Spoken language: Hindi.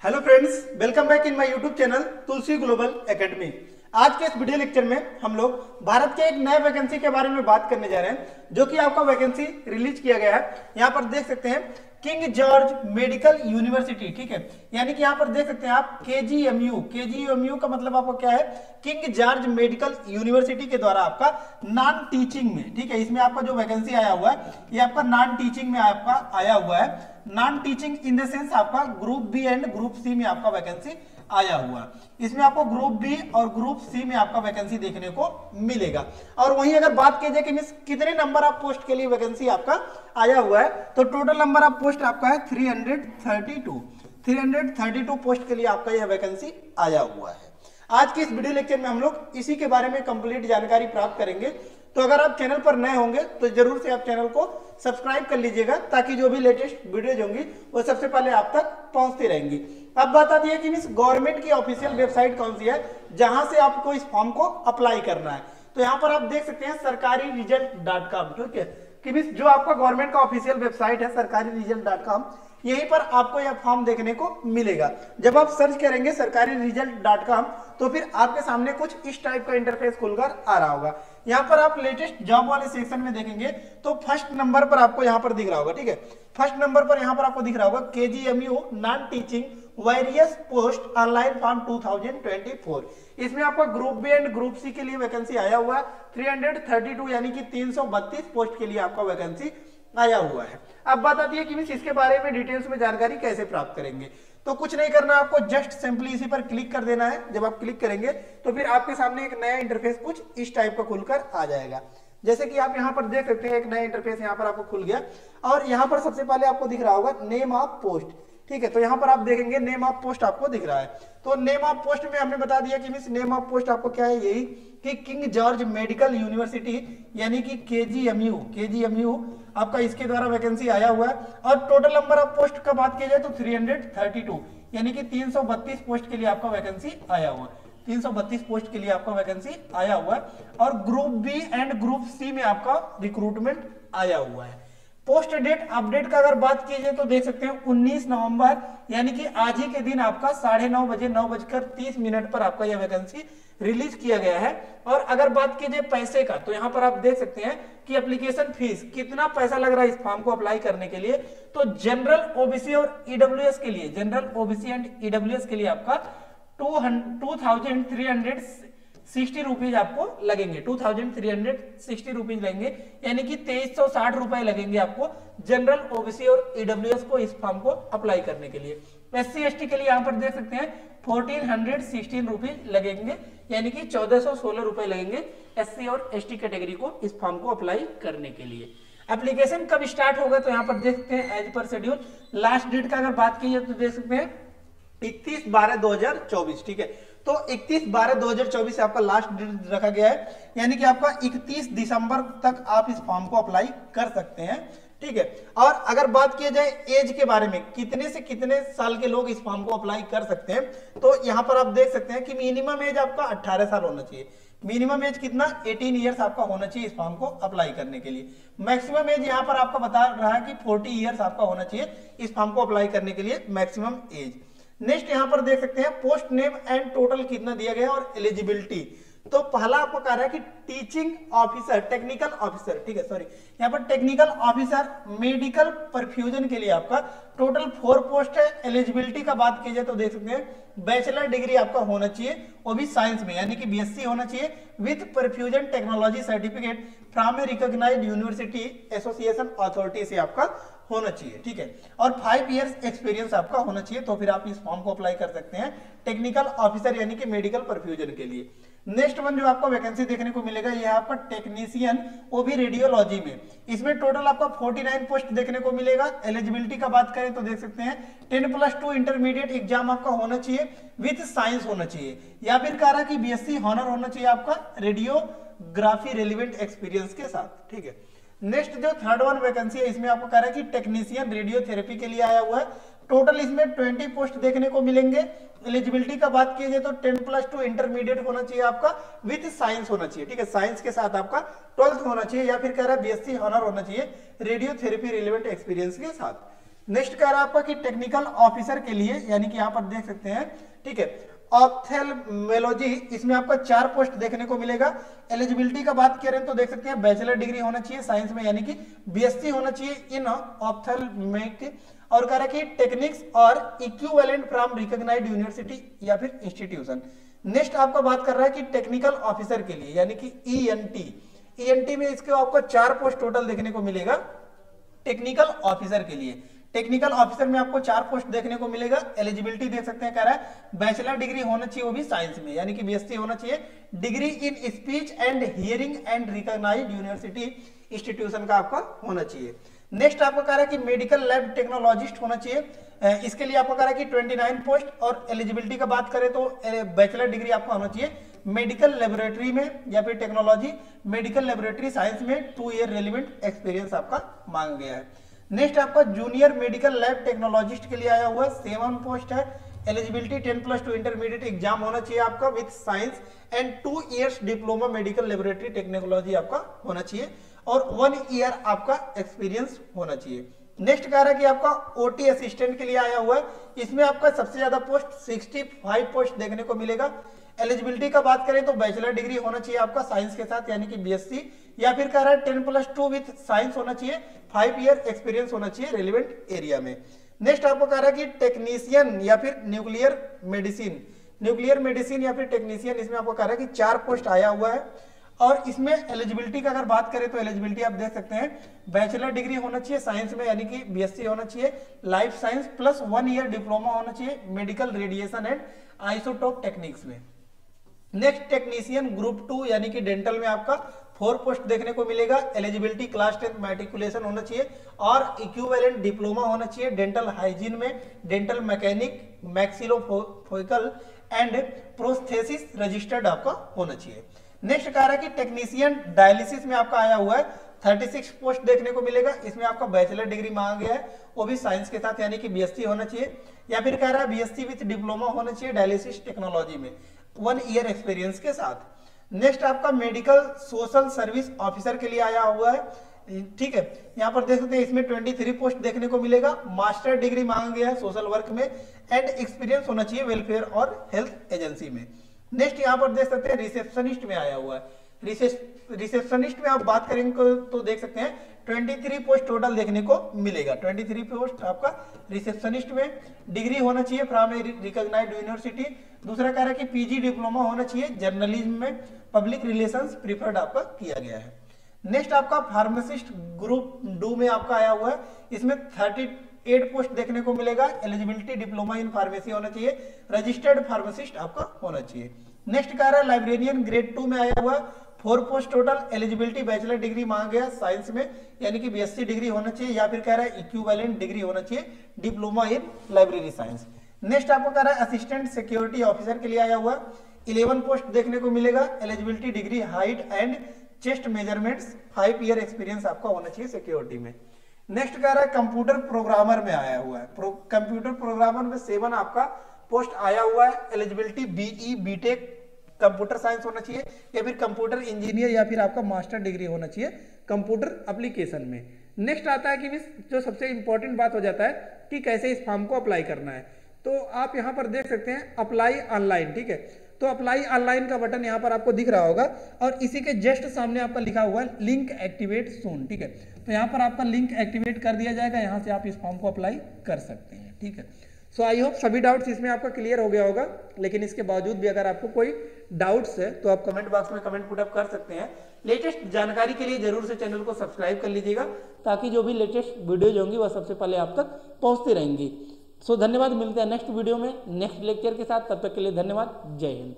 Hello friends, welcome back in my YouTube channel Tulsi global academy. आज के इस वीडियो लेक्चर में हम लोग भारत के एक नए वैकेंसी के बारे में बात करने जा रहे हैं, जो कि आपका वैकेंसी रिलीज किया गया है। यहाँ पर देख सकते हैं किंग जॉर्ज मेडिकल यूनिवर्सिटी, ठीक है। यानी कि यहाँ पर देख सकते हैं आप केजीएमयू का मतलब आपको क्या है, किंग जॉर्ज मेडिकल यूनिवर्सिटी के द्वारा आपका नॉन टीचिंग में, ठीक है, इसमें आपका जो वैकेंसी आया हुआ है ये आपका नॉन टीचिंग में आपका आया हुआ है। Non teaching in the sense आपका group B and group C में आपका वैकेंसी आया हुआ है। इसमें आपको ग्रुप बी और ग्रुप सी में आपका वैकेंसी देखने को मिलेगा। और वहीं अगर बात की जाए कि मिस कितने नंबर ऑफ पोस्ट के लिए वैकेंसी आपका आया हुआ है, तो टोटल नंबर ऑफ पोस्ट आपका है 332 पोस्ट के लिए आपका यह वैकेंसी आया हुआ है। आज के इस वीडियो लेक्चर में हम लोग इसी के बारे में कंप्लीट जानकारी प्राप्त करेंगे। तो अगर आप चैनल पर नए होंगे तो जरूर से आप चैनल को सब्सक्राइब कर लीजिएगा, ताकि जो भी लेटेस्ट वीडियोज होंगी वो सबसे पहले आप तक पहुंचती रहेंगी। अब बता दिए कि मिस गवर्नमेंट की ऑफिशियल वेबसाइट कौन सी है जहां से आपको इस फॉर्म को अप्लाई करना है। तो यहाँ पर आप देख सकते हैं sarkariresult.com, ठीक है, कि मिस जो आपका गवर्नमेंट का ऑफिशियल वेबसाइट है sarkariresult.com, यहीं पर आपको यह फॉर्म देखने को मिलेगा। जब आप सर्च करेंगे sarkariresult.com तो फिर आपके सामने कुछ इस टाइप का इंटरफेस खुलकर आ रहा होगा। यहाँ पर आप लेटेस्ट जॉब वाले सेक्शन में देखेंगे तो फर्स्ट नंबर पर आपको यहाँ पर दिख रहा होगा, ठीक है। फर्स्ट नंबर पर यहाँ पर आपको दिख रहा होगा KGMU non teaching various post online form 2024। इसमें आपका group B and group C के लिए वैकेंसी आया हुआ है 332, यानी कि 332 पोस्ट के लिए आपका वैकेंसी आया हुआ है। अब बात आती है कि मिस इसके बारे में डिटेल्स में जानकारी कैसे प्राप्त करेंगे। तो कुछ नहीं करना, आपको जस्ट सिंपली इसी पर क्लिक कर देना है। जब आप क्लिक करेंगे तो फिर आपके सामने एक नया इंटरफेस कुछ इस टाइप का खुलकर आ जाएगा। जैसे कि आप यहाँ पर देख सकते हैं एक नया इंटरफेस यहाँ पर आपको खुल गया, और यहाँ पर सबसे पहले आपको दिख रहा होगा नेम ऑफ पोस्ट, ठीक है। तो यहाँ पर आप देखेंगे नेम ऑफ पोस्ट आपको दिख रहा है। तो नेम ऑफ पोस्ट में हमने बता दिया कि मिस नेम ऑफ पोस्ट आपको क्या है, यही कि किंग जॉर्ज मेडिकल यूनिवर्सिटी, यानी कि केजीएमयू आपका इसके द्वारा वैकेंसी आया हुआ है। और टोटल नंबर ऑफ पोस्ट का बात की जाए तो 332, यानी कि 332 पोस्ट के लिए आपका वैकेंसी आया हुआ है। 332 पोस्ट के लिए आपका वैकेंसी आया हुआ है। और group B and group C में आपका रिक्रूटमेंट आया हुआ है। पोस्ट डेट अपडेट का अगर बात की जाए तो देख सकते हैं 19 नवंबर, यानी कि आज ही के दिन आपका 9:30 बजे 9:30 पर आपका यह वैकेंसी रिलीज किया गया है। और अगर बात की जाए पैसे का, तो यहाँ पर आप देख सकते हैं कि एप्लीकेशन फीस कितना पैसा लग रहा है इस फॉर्म को अप्लाई करने के लिए। तो जनरल ओबीसी और ईडब्ल्यूएस के लिए, जनरल ओबीसी एंड ईडब्ल्यूएस के लिए आपका 2360 रुपीज आपको लगेंगे, 2360 रुपीज लगेंगे, यानी कि 2360 रुपए लगेंगे आपको जनरल ओबीसी और ईडब्ल्यूएस को इस फॉर्म को अप्लाई करने के लिए। एससी एसटी के लिए यहाँ पर देख सकते हैं 1416 रुपीज लगेंगे, यानी कि 1416 रुपए लगेंगे एससी और एसटी कैटेगरी को इस फॉर्म को अप्लाई करने के लिए। एप्लीकेशन कब स्टार्ट होगा, तो यहाँ पर देख सकते हैं as per schedule. Last date का अगर बात की जाए तो देख सकते हैं 31/12/2024, ठीक है। तो 31/12/2024 से आपका लास्ट डेट रखा गया है, यानी कि आपका 31 दिसंबर तक आप इस फॉर्म को अप्लाई कर सकते हैं, ठीक है। और अगर बात की जाए एज के बारे में, कितने से कितने साल के लोग इस फॉर्म को अप्लाई कर सकते हैं, तो यहाँ पर आप देख सकते हैं कि मिनिमम एज आपका 18 साल होना चाहिए। मिनिमम एज कितना, 18 ईयर्स आपका होना चाहिए इस फॉर्म को अप्लाई करने के लिए। मैक्सिमम एज यहाँ पर आपका बता रहा है कि 40 ईयर्स आपका होना चाहिए इस फॉर्म को अप्लाई करने के लिए, मैक्सिमम एज। नेक्स्ट यहाँ पर देख सकते हैं पोस्ट नेम एंड टोटल कितना दिया गया और एलिजिबिलिटी। तो पहला आपको कह रहा है कि टीचिंग ऑफिसर, टेक्निकल ऑफिसर, ठीक है, सॉरी, यहाँ पर टेक्निकल ऑफिसर मेडिकल परफ्यूजन के लिए आपका टोटल 4 पोस्ट है। एलिजिबिलिटी का बात की जाए तो देख सकते हैं बैचलर डिग्री आपका होना चाहिए, वो भी साइंस में, यानी कि बीएससी होना चाहिए with perfusion technology certificate from a recognised university association authority से आपका होना चाहिए, ठीक है। और 5 इयर्स एक्सपीरियंस आपका होना चाहिए, तो फिर आप इस फॉर्म को अप्लाई कर सकते हैं टेक्निकल ऑफिसर, यानी कि मेडिकल परफ्यूजन के लिए। नेक्स्ट वन जो आपको वैकेंसी देखने को मिलेगा ये है आपका टेक्नीशियन, वो भी रेडियोलॉजी में। इसमें टोटल आपका 49 पोस्ट देखने को मिलेगा। एलिजिबिलिटी का बात करें तो देख सकते हैं 10+2 इंटरमीडिएट एग्जाम आपका होना चाहिए विथ साइंस होना चाहिए, या फिर कह रहा है कि बीएससी हॉनर होना चाहिए आपका रेडियोग्राफी रेलिवेंट एक्सपीरियंस के साथ, ठीक है। नेक्स्ट जो थर्ड वन वैकेंसी है, इसमें आपको कह रहा है कि टेक्नीशियन रेडियोथेरेपी के लिए आया हुआ है। टोटल इसमें 20 पोस्ट देखने को मिलेंगे। एलिजिबिलिटी का बात की जाए तो 10+2 इंटरमीडिएट होना चाहिए आपका विथ साइंस होना चाहिए, ठीक है। साइंस के साथ आपका 12th होना चाहिए, या फिर कह रहा है बीएससी हॉनर होना चाहिए रेडियोथेरेपी रिलेवेंट एक्सपीरियंस के साथ। नेक्स्ट कह रहा है आपका कि टेक्निकल ऑफिसर के लिए, यानी कि यहाँ पर देख सकते हैं, ठीक है, ऑप्थेल्मोलॉजी, इसमें आपका 4 पोस्ट देखने को मिलेगा। एलिजिबिलिटी का बात करें तो देख सकते हैं बैचलर डिग्री होना चाहिए साइंस में, यानी कि बीएससी होना चाहिए इन ऑप्थेल्मिक, और कह रहा है कि टेक्निक्स और इक्विवेलेंट फ्रॉम रिकॉग्नाइज्ड यूनिवर्सिटी या फिर इंस्टीट्यूशन। नेक्स्ट आपका बात कर रहा है कि टेक्निकल ऑफिसर के लिए, यानी कि ईएनटी में इसके आपको 4 पोस्ट टोटल देखने को मिलेगा टेक्निकल ऑफिसर के लिए। टेक्निकल ऑफिसर में आपको 4 पोस्ट देखने को मिलेगा। एलिजिबिलिटी देख सकते हैं, कह रहा है बैचलर डिग्री होना चाहिए, वो भी साइंस में, यानी कि बीएससी होना चाहिए। Degree in speech and hearing and recognised university institution का आपका होना चाहिए। नेक्स्ट आपको कह रहा है कि मेडिकल लैब टेक्नोलॉजिस्ट होना चाहिए। इसके लिए आपको कह रहा है कि 29 पोस्ट, और एलिजिबिलिटी का बात करें तो बैचलर डिग्री आपको होना चाहिए मेडिकल लेबोरेटरी में या फिर टेक्नोलॉजी, मेडिकल लेबोरेटरी साइंस में 2 ईयर रेलिवेंट एक्सपीरियंस आपका मांगा गया है। नेक्स्ट आपका जूनियर मेडिकल लैब टेक्नोलॉजिस्ट के लिए आया हुआ 7 पोस्ट है। एलिजिबिलिटी 10+2 इंटरमीडिएट एग्जाम होना चाहिए आपका with science and 2 years diploma medical laboratory technology आपका होना चाहिए, और 1 ईयर आपका एक्सपीरियंस होना चाहिए। नेक्स्ट कह रहा है कि आपका ओटी असिस्टेंट के लिए आया हुआ है। इसमें आपका सबसे ज्यादा पोस्ट 65 पोस्ट देखने को मिलेगा। एलिजिबिलिटी का बात करें तो बैचलर डिग्री होना चाहिए आपका साइंस के साथ, यानी कि बीएससी, या फिर कह रहा है 10+2 विथ साइंस होना चाहिए, 5 ईयर एक्सपीरियंस होना चाहिए रेलिवेंट एरिया में। नेक्स्ट आपको कह रहा है कि टेक्नीशियन या फिर न्यूक्लियर मेडिसिन या फिर टेक्नीशियन, इसमें आपको कह रहा है कि 4 पोस्ट आया हुआ है। और इसमें एलिजिबिलिटी का अगर बात करें तो एलिजिबिलिटी आप देख सकते हैं बैचलर डिग्री होना चाहिए साइंस में, यानी कि बीएससी होना चाहिए, life science plus 1 year diploma होना चाहिए medical radiation and isotope techniques में। नेक्स्ट टेक्नीशियन ग्रुप 2 यानी कि डेंटल में आपका 4 पोस्ट देखने को मिलेगा। एलिजिबिलिटी क्लास 10 मैट्रिकुलेशन होना चाहिए और इक्विवेलेंट डिप्लोमा होना चाहिए डेंटल हाइजीन में, dental mechanic, maxillofacial and prosthesis registered आपका होना चाहिए। नेक्स्ट कह रहा है कि टेक्नीशियन डायलिसिस में आपका आया हुआ है 36 पोस्ट देखने को मिलेगा। इसमें आपका बैचलर डिग्री मांगा गया है, वो भी साइंस के साथ, यानी कि बीएससी होना चाहिए, या फिर कह रहा है बीएससी विथ डिप्लोमा होना चाहिए डायलिसिस टेक्नोलॉजी में 1 ईयर एक्सपीरियंस के साथ। नेक्स्ट आपका मेडिकल सोशल सर्विस ऑफिसर के लिए आया हुआ है, ठीक है, यहाँ पर देख सकते हैं इसमें 23 पोस्ट देखने को मिलेगा। मास्टर डिग्री मांगा गया है सोशल वर्क में एंड एक्सपीरियंस होना चाहिए वेलफेयर और हेल्थ एजेंसी में। नेक्स्ट यहाँ पर देख सकते हैं रिसेप्शनिस्ट में आया हुआ है। रिसेप्शनिस्ट में आप बात करेंगे तो देख सकते हैं 23 पोस्ट टोटल देखने को मिलेगा। 23 पोस्ट आपका रिसेप्शनिस्ट में। डिग्री होना चाहिए फ्रॉम ए रिकॉग्नाइज्ड यूनिवर्सिटी। दूसरा कह रहा है कि पीजी डिप्लोमा होना चाहिए जर्नलिज्म में, पब्लिक रिलेशंस प्रीफर्ड आपका किया गया है। नेक्स्ट आपका फार्मासिस्ट ग्रुप 2 में आपका आया हुआ है। इसमें 38 पोस्ट देखने को मिलेगा। एलिजिबिलिटी डिप्लोमा इन फार्मेसी होना चाहिए, रजिस्टर्ड फार्मासिस्ट आपका होना चाहिए। नेक्स्ट कह रहा है लाइब्रेरियन ग्रेड 2 में आया हुआ 4 post total. Eligibility bachelor degree मांगा गया साइंस में, यानी कि बीएससी डिग्री होना चाहिए, या फिर कह रहा है इक्विवेलेंट डिग्री होना चाहिए diploma in library science. Next आपको कह रहा है असिस्टेंट सिक्योरिटी ऑफिसर के लिए आया हुआ 11 पोस्ट देखने को मिलेगा। Eligibility degree height and chest measurements, 5 year experience आपका होना चाहिए सिक्योरिटी में। नेक्स्ट कह रहा है कंप्यूटर प्रोग्रामर में आया हुआ है। कंप्यूटर प्रोग्रामर में 7 आपका पोस्ट आया हुआ है। Eligibility BE BTech computer science होना चाहिए, या फिर कंप्यूटर इंजीनियर, या फिर आपका मास्टर डिग्री होना चाहिए कंप्यूटर एप्लीकेशन में। नेक्स्ट आता है कि जो सबसे इंपॉर्टेंट बात हो जाता है कि कैसे इस फॉर्म को अप्लाई करना है। तो आप यहाँ पर देख सकते हैं अप्लाई ऑनलाइन, ठीक है, तो अप्लाई ऑनलाइन का बटन यहाँ पर आपको दिख रहा होगा, और इसी के जस्ट सामने आपका लिखा हुआ है लिंक एक्टिवेट सून, ठीक है, तो यहाँ पर आपका लिंक एक्टिवेट कर दिया जाएगा, यहाँ से आप इस फॉर्म को अप्लाई कर सकते हैं, ठीक है। सो आई होप सभी डाउट्स इसमें आपका क्लियर हो गया होगा, लेकिन इसके बावजूद भी अगर आपको कोई डाउट्स है तो आप कमेंट बॉक्स में कमेंट पुट अप कर सकते हैं। लेटेस्ट जानकारी के लिए जरूर से चैनल को सब्सक्राइब कर लीजिएगा, ताकि जो भी लेटेस्ट वीडियोज होंगी वह सबसे पहले आप तक पहुंचती रहेंगी। सो धन्यवाद, मिलते हैं नेक्स्ट वीडियो में नेक्स्ट लेक्चर के साथ, तब तक के लिए धन्यवाद, जय हिंद।